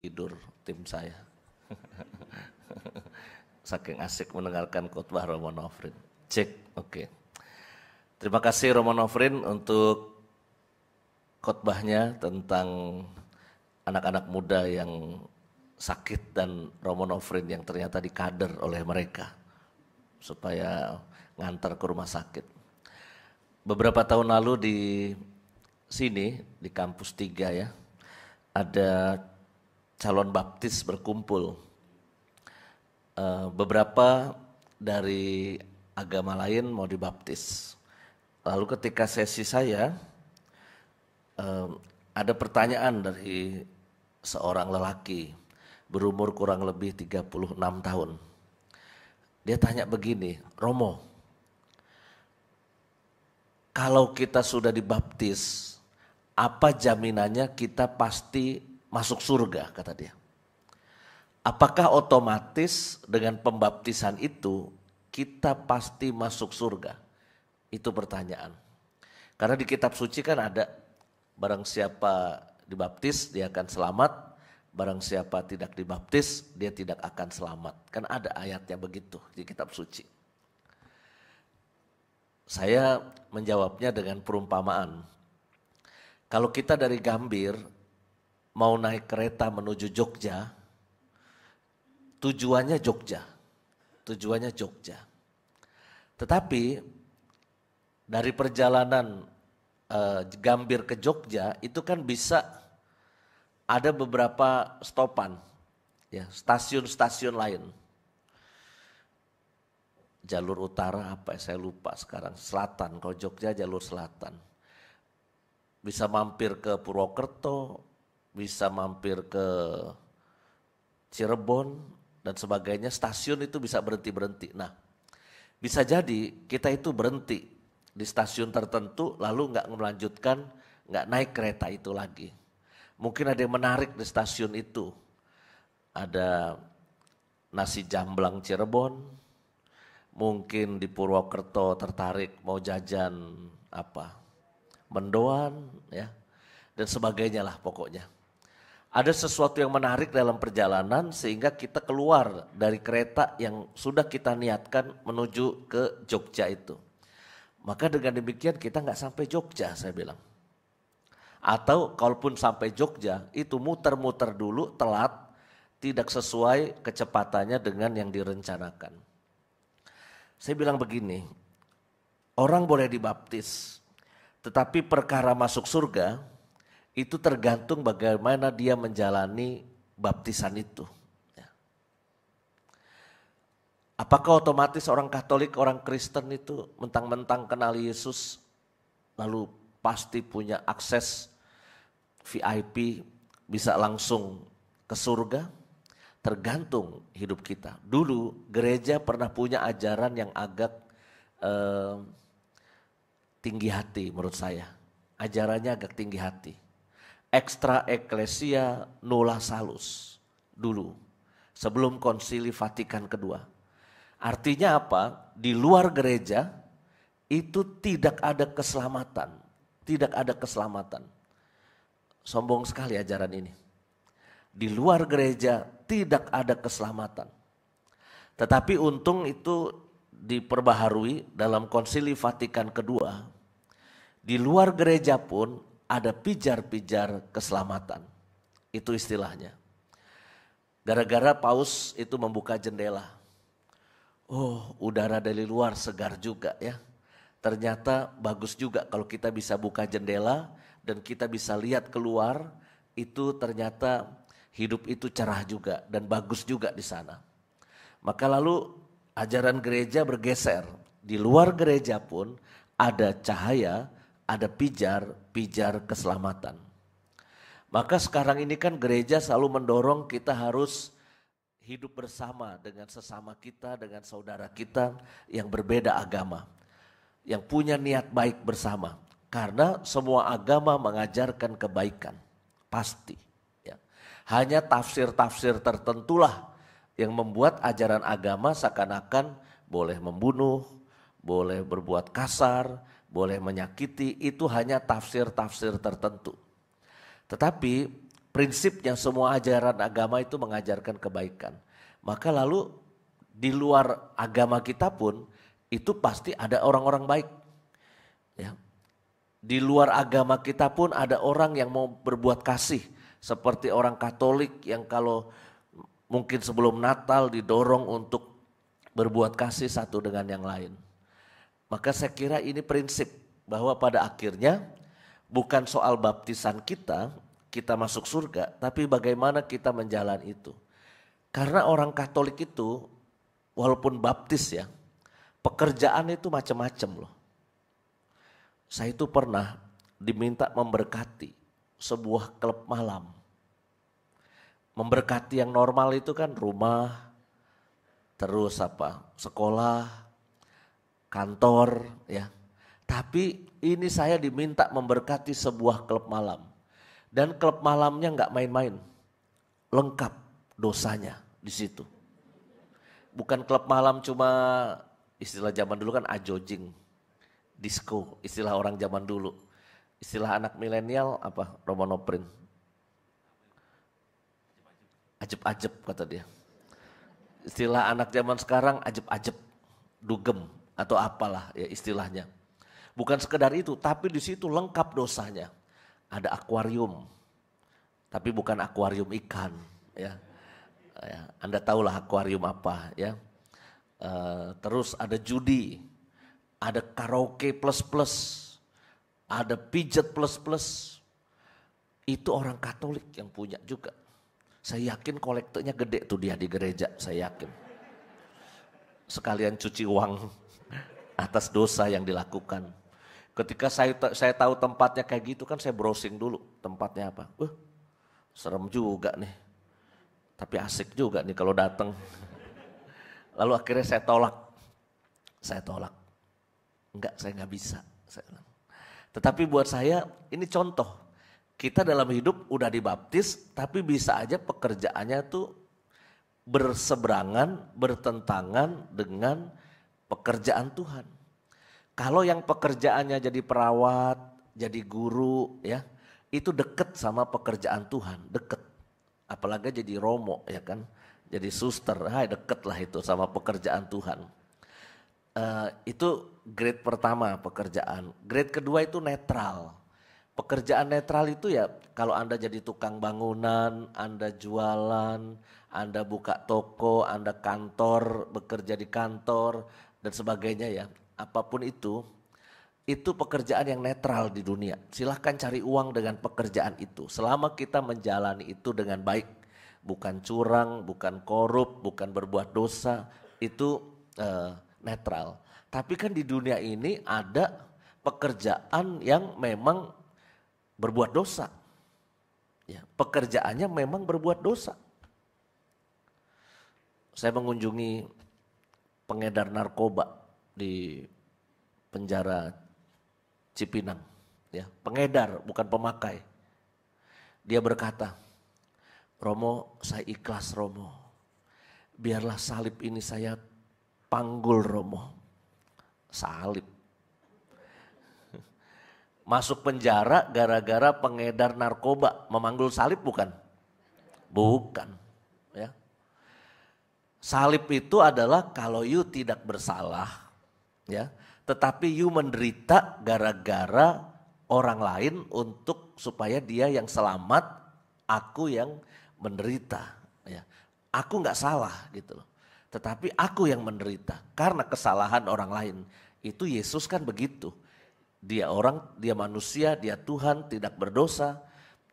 tidur tim saya. Saking asik mendengarkan khotbah Romo Nofrin. Cek, oke. Terima kasih Romo Nofrin untuk khotbahnya tentang anak-anak muda yang sakit dan Romo Nofrin yang ternyata dikader oleh mereka supaya ngantar ke rumah sakit. Beberapa tahun lalu di sini, di kampus 3 ya, ada calon baptis berkumpul. Beberapa dari agama lain mau dibaptis. Lalu ketika sesi saya, ada pertanyaan dari seorang lelaki berumur kurang lebih 36 tahun. Dia tanya begini, Romo, kalau kita sudah dibaptis, apa jaminannya kita pasti masuk surga, kata dia. Apakah otomatis dengan pembaptisan itu kita pasti masuk surga? Itu pertanyaan. Karena di kitab suci kan ada, barang siapa dibaptis dia akan selamat, barang siapa tidak dibaptis dia tidak akan selamat. Kan ada ayatnya begitu di kitab suci. Saya menjawabnya dengan perumpamaan. Kalau kita dari Gambir mau naik kereta menuju Jogja, tujuannya Jogja. Tetapi dari perjalanan Gambir ke Jogja itu kan bisa ada beberapa stopan, ya, stasiun-stasiun lain. Jalur utara apa saya lupa sekarang, selatan, kalau Jogja jalur selatan. Bisa mampir ke Purwokerto, bisa mampir ke Cirebon dan sebagainya, stasiun itu bisa berhenti-berhenti. Nah, bisa jadi kita itu berhenti di stasiun tertentu lalu nggak melanjutkan, nggak naik kereta itu lagi. Mungkin ada yang menarik di stasiun itu. Ada nasi jamblang Cirebon, mungkin di Purwokerto tertarik mau jajan mendoan ya dan sebagainya lah pokoknya. Ada sesuatu yang menarik dalam perjalanan sehingga kita keluar dari kereta yang sudah kita niatkan menuju ke Jogja itu. Maka dengan demikian kita nggak sampai Jogja, saya bilang. Atau kalaupun sampai Jogja itu muter-muter dulu, telat, tidak sesuai kecepatannya dengan yang direncanakan. Saya bilang begini, orang boleh dibaptis, tetapi perkara masuk surga itu tergantung bagaimana dia menjalani baptisan itu. Apakah otomatis orang Katolik, orang Kristen itu mentang-mentang kenal Yesus lalu pasti punya akses VIP bisa langsung ke surga? Tergantung hidup kita. Dulu gereja pernah punya ajaran yang agak tinggi hati menurut saya. Ajarannya agak tinggi hati. Extra ecclesia nulla salus dulu. Sebelum konsili Vatikan kedua. Artinya apa? Di luar gereja itu tidak ada keselamatan. Tidak ada keselamatan. Sombong sekali ajaran ini. Di luar gereja tidak ada keselamatan. Tetapi untung itu diperbaharui dalam konsili Vatikan kedua. Di luar gereja pun ada pijar-pijar keselamatan. Itu istilahnya. Gara-gara Paus itu membuka jendela. Oh, udara dari luar segar juga ya. Ternyata bagus juga kalau kita bisa buka jendela dan kita bisa lihat keluar, itu ternyata hidup itu cerah juga dan bagus juga di sana. Maka lalu ajaran gereja bergeser. Di luar gereja pun ada cahaya, ada pijar keselamatan. Maka sekarang ini kan gereja selalu mendorong kita harus hidup bersama dengan sesama kita, dengan saudara kita yang berbeda agama. Yang punya niat baik bersama. Karena semua agama mengajarkan kebaikan. Pasti. Hanya tafsir-tafsir tertentulah yang membuat ajaran agama seakan-akan boleh membunuh, boleh berbuat kasar, boleh menyakiti, itu hanya tafsir-tafsir tertentu. Tetapi prinsipnya semua ajaran agama itu mengajarkan kebaikan. Maka lalu di luar agama kita pun itu pasti ada orang-orang baik. Ya. Di luar agama kita pun ada orang yang mau berbuat kasih. Seperti orang Katolik yang kalau mungkin sebelum Natal didorong untuk berbuat kasih satu dengan yang lain. Maka saya kira ini prinsip bahwa pada akhirnya bukan soal baptisan kita masuk surga, tapi bagaimana kita menjalani itu. Karena orang Katolik itu walaupun baptis ya, pekerjaan itu macam-macam loh. Saya itu pernah diminta memberkati sebuah klub malam. Memberkati yang normal itu kan rumah, terus sekolah, kantor ya. Tapi ini saya diminta memberkati sebuah klub malam. Dan klub malamnya nggak main-main, lengkap dosanya di situ. Bukan klub malam cuma istilah zaman dulu kan ajojing, disco, istilah orang zaman dulu. Istilah anak milenial apa? Romanoprin. Ajeb-ajeb kata dia. Istilah anak zaman sekarang ajeb-ajeb, dugem atau apalah ya istilahnya. Bukan sekedar itu, tapi di situ lengkap dosanya. Ada akuarium, tapi bukan akuarium ikan, ya. Anda tahulah akuarium apa, ya. Terus ada judi, ada karaoke plus, ada pijat plus. Itu orang Katolik yang punya juga. Saya yakin kolektornya gede tuh dia di gereja, saya yakin. Sekalian cuci uang atas dosa yang dilakukan. Ketika saya tahu tempatnya kayak gitu kan saya browsing dulu tempatnya apa. Serem juga nih. Tapi asik juga nih kalau datang. Lalu akhirnya saya tolak. Enggak, saya nggak bisa. Tetapi buat saya ini contoh. Kita dalam hidup udah dibaptis tapi bisa aja pekerjaannya tuh berseberangan, bertentangan dengan pekerjaan Tuhan. Kalau yang pekerjaannya jadi perawat, jadi guru ya, itu deket sama pekerjaan Tuhan, deket. Apalagi jadi romo ya kan, jadi suster, deket lah itu sama pekerjaan Tuhan. Itu grade pertama pekerjaan. Grade kedua itu netral. Pekerjaan netral itu ya kalau Anda jadi tukang bangunan, Anda jualan, Anda buka toko, Anda kantor, bekerja di kantor dan sebagainya ya. Apapun itu pekerjaan yang netral di dunia. Silahkan cari uang dengan pekerjaan itu. Selama kita menjalani itu dengan baik. Bukan curang, bukan korup, bukan berbuat dosa. Itu netral. Tapi kan di dunia ini ada pekerjaan yang memang berbuat dosa. Ya, pekerjaannya memang berbuat dosa. Saya mengunjungi pengedar narkoba di penjara Cipinang, ya, pengedar bukan pemakai. Dia berkata, Romo, saya ikhlas Romo. Biarlah salib ini saya panggul Romo. Salib. Masuk penjara gara-gara pengedar narkoba, memanggul salib bukan? Bukan, ya. Salib itu adalah kalau you tidak bersalah, ya, tetapi you menderita gara-gara orang lain untuk supaya dia yang selamat, aku yang menderita. Ya. Aku nggak salah gitu loh, tetapi aku yang menderita karena kesalahan orang lain. Itu Yesus kan begitu. Dia manusia, dia Tuhan, tidak berdosa,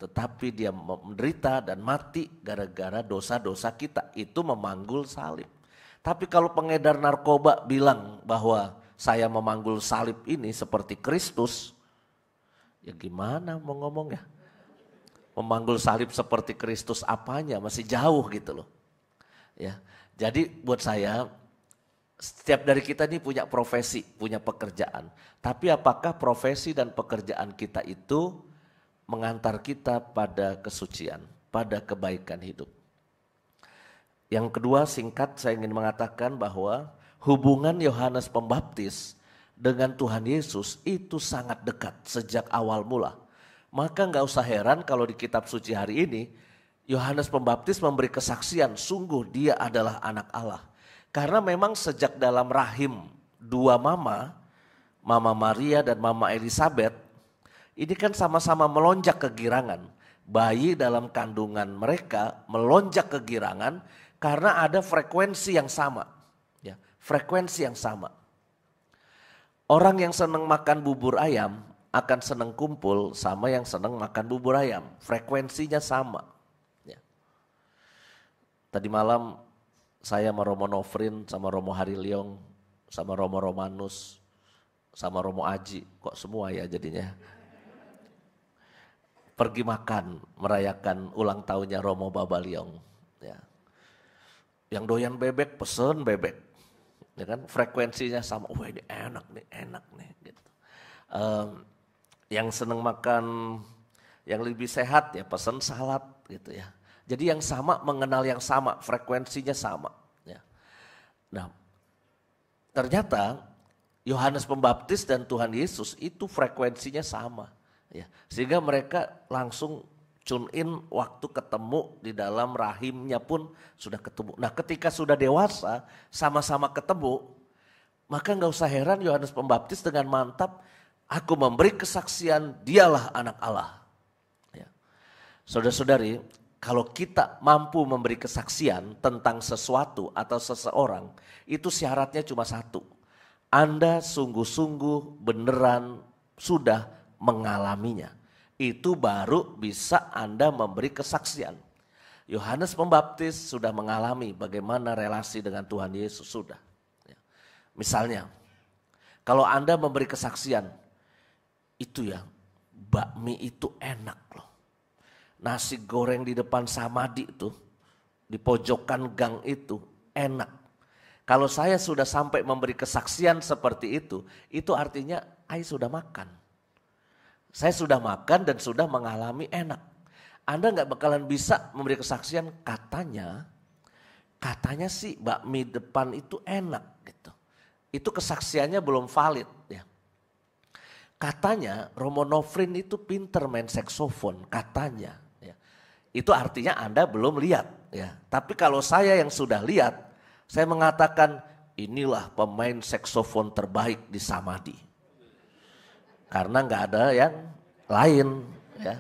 tetapi dia menderita dan mati gara-gara dosa-dosa kita. Itu memanggul salib. Tapi kalau pengedar narkoba bilang bahwa saya memanggul salib ini seperti Kristus, ya gimana mau ngomong ya? Memanggul salib seperti Kristus apanya? Masih jauh gitu loh. Ya, jadi buat saya setiap dari kita ini punya profesi, punya pekerjaan. Tapi apakah profesi dan pekerjaan kita itu mengantar kita pada kesucian, pada kebaikan hidup? Yang kedua singkat saya ingin mengatakan bahwa hubungan Yohanes Pembaptis dengan Tuhan Yesus itu sangat dekat sejak awal mula. Maka nggak usah heran kalau di kitab suci hari ini Yohanes Pembaptis memberi kesaksian sungguh dia adalah anak Allah. Karena memang sejak dalam rahim dua mama, Mama Maria dan Mama Elizabeth, ini kan sama-sama melonjak kegirangan. Bayi dalam kandungan mereka melonjak kegirangan karena ada frekuensi yang sama. Ya, frekuensi yang sama. Orang yang senang makan bubur ayam akan senang kumpul sama yang senang makan bubur ayam. Frekuensinya sama. Ya. Tadi malam saya sama Romo Nofrin, sama Romo Harilyong, sama Romo Romanus, sama Romo Aji. Kok semua ya jadinya. Pergi makan, merayakan ulang tahunnya Romo Babaliong. Ya. Yang doyan bebek, pesen bebek. Ya kan, frekuensinya sama, wah ini enak nih gitu. Yang seneng makan yang lebih sehat ya pesen salad gitu ya. Jadi yang sama mengenal yang sama, frekuensinya sama. Ya. Nah, ternyata Yohanes Pembaptis dan Tuhan Yesus itu frekuensinya sama. Ya. Sehingga mereka langsung tune in waktu ketemu di dalam rahimnya pun sudah ketemu. Nah ketika sudah dewasa sama-sama ketemu, maka nggak usah heran Yohanes Pembaptis dengan mantap, aku memberi kesaksian dialah anak Allah. Ya. Saudara-saudari, kalau kita mampu memberi kesaksian tentang sesuatu atau seseorang, itu syaratnya cuma satu. Anda sungguh-sungguh beneran sudah mengalaminya. Itu baru bisa Anda memberi kesaksian. Yohanes Pembaptis sudah mengalami bagaimana relasi dengan Tuhan Yesus sudah. Misalnya, kalau Anda memberi kesaksian, itu ya bakmi itu enak loh. Nasi goreng di depan Samadi itu, di pojokan gang itu enak. Kalau saya sudah sampai memberi kesaksian seperti itu artinya saya sudah makan. Saya sudah makan dan sudah mengalami enak. Anda nggak bakalan bisa memberi kesaksian katanya sih bakmi depan itu enak gitu. Itu kesaksiannya belum valid ya. Katanya Romo Nofrin itu pinter main saksofon katanya. Ya. Itu artinya Anda belum lihat ya. Tapi kalau saya yang sudah lihat, saya mengatakan inilah pemain saksofon terbaik di Samadi. Karena nggak ada yang lain, ya,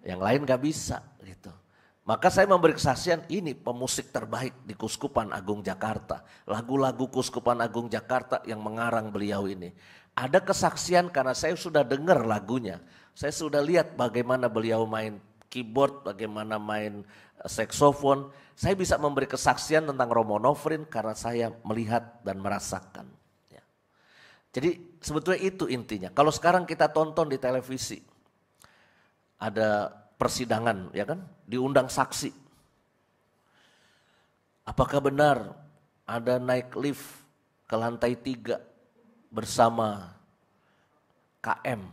yang lain nggak bisa gitu. Maka saya memberi kesaksian ini pemusik terbaik di Kuskupan Agung Jakarta. Lagu-lagu Kuskupan Agung Jakarta yang mengarang beliau ini. Ada kesaksian karena saya sudah dengar lagunya. Saya sudah lihat bagaimana beliau main keyboard, bagaimana main saksofon. Saya bisa memberi kesaksian tentang Romo Nofrin karena saya melihat dan merasakan. Jadi sebetulnya itu intinya. Kalau sekarang kita tonton di televisi, ada persidangan ya kan, diundang saksi. Apakah benar ada naik lift ke lantai 3 bersama KM?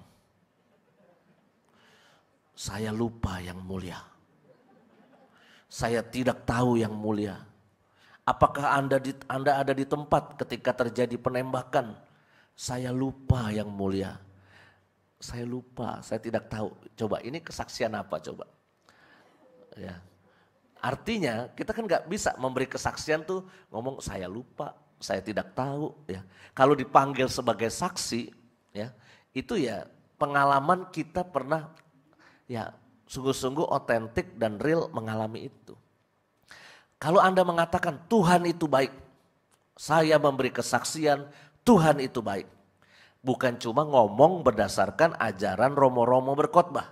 Saya lupa yang mulia. Saya tidak tahu yang mulia. Apakah Anda ada di tempat ketika terjadi penembakan? Saya lupa yang mulia. Saya lupa, saya tidak tahu. Coba ini kesaksian apa coba? Ya. Artinya kita kan nggak bisa memberi kesaksian tuh ngomong saya lupa, saya tidak tahu. Ya. Kalau dipanggil sebagai saksi, ya itu ya pengalaman kita pernah ya sungguh-sungguh otentik dan real mengalami itu. Kalau Anda mengatakan Tuhan itu baik, saya memberi kesaksian Tuhan itu baik. Bukan cuma ngomong berdasarkan ajaran romo-romo berkhotbah.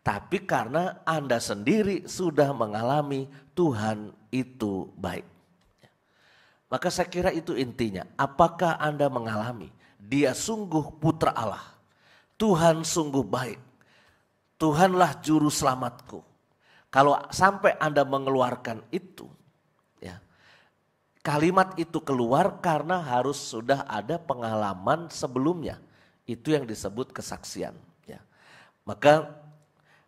Tapi karena Anda sendiri sudah mengalami Tuhan itu baik. Maka saya kira itu intinya. Apakah Anda mengalami Dia sungguh putra Allah. Tuhan sungguh baik. Tuhanlah juru selamatku. Kalau sampai Anda mengeluarkan itu, kalimat itu keluar karena harus sudah ada pengalaman sebelumnya. Itu yang disebut kesaksian. Ya. Maka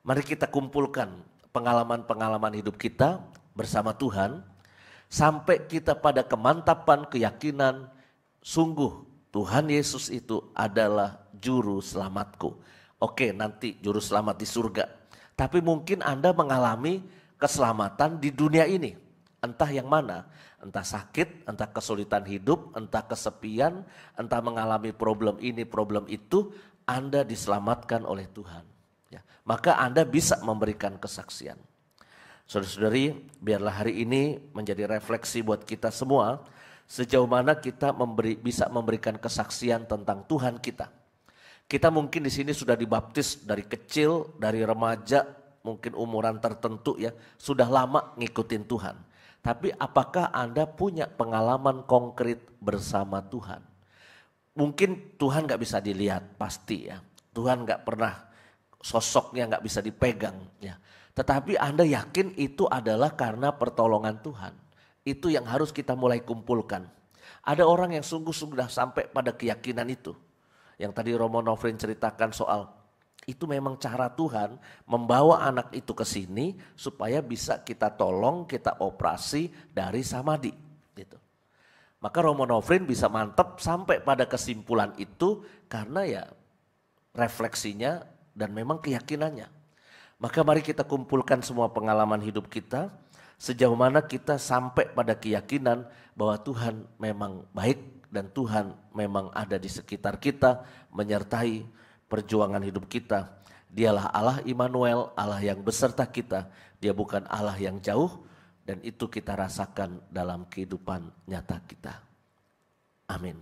mari kita kumpulkan pengalaman-pengalaman hidup kita bersama Tuhan. Sampai kita pada kemantapan keyakinan sungguh Tuhan Yesus itu adalah juru selamatku. Oke, nanti juru selamat di surga. Tapi mungkin Anda mengalami keselamatan di dunia ini. Entah yang mana, entah sakit, entah kesulitan hidup, entah kesepian, entah mengalami problem ini, problem itu, Anda diselamatkan oleh Tuhan. Ya, maka Anda bisa memberikan kesaksian. Saudara-saudari, biarlah hari ini menjadi refleksi buat kita semua, sejauh mana kita bisa memberikan kesaksian tentang Tuhan kita. Kita mungkin di sini sudah dibaptis dari kecil, dari remaja, mungkin umuran tertentu ya, sudah lama ngikutin Tuhan. Tapi apakah Anda punya pengalaman konkret bersama Tuhan? Mungkin Tuhan gak bisa dilihat, pasti ya. Tuhan gak pernah, sosoknya gak bisa dipegang ya. Tetapi Anda yakin itu adalah karena pertolongan Tuhan. Itu yang harus kita mulai kumpulkan. Ada orang yang sungguh-sungguh sudah sampai pada keyakinan itu. Yang tadi Romo Nofrin ceritakan soal itu memang cara Tuhan membawa anak itu ke sini supaya bisa kita tolong, kita operasi dari samadhi. Gitu. Maka Romo Nofrin bisa mantap sampai pada kesimpulan itu karena ya refleksinya dan memang keyakinannya. Maka mari kita kumpulkan semua pengalaman hidup kita, sejauh mana kita sampai pada keyakinan bahwa Tuhan memang baik dan Tuhan memang ada di sekitar kita, menyertai perjuangan hidup kita. Dialah Allah Immanuel, Allah yang beserta kita. Dia bukan Allah yang jauh, dan itu kita rasakan dalam kehidupan nyata kita. Amin.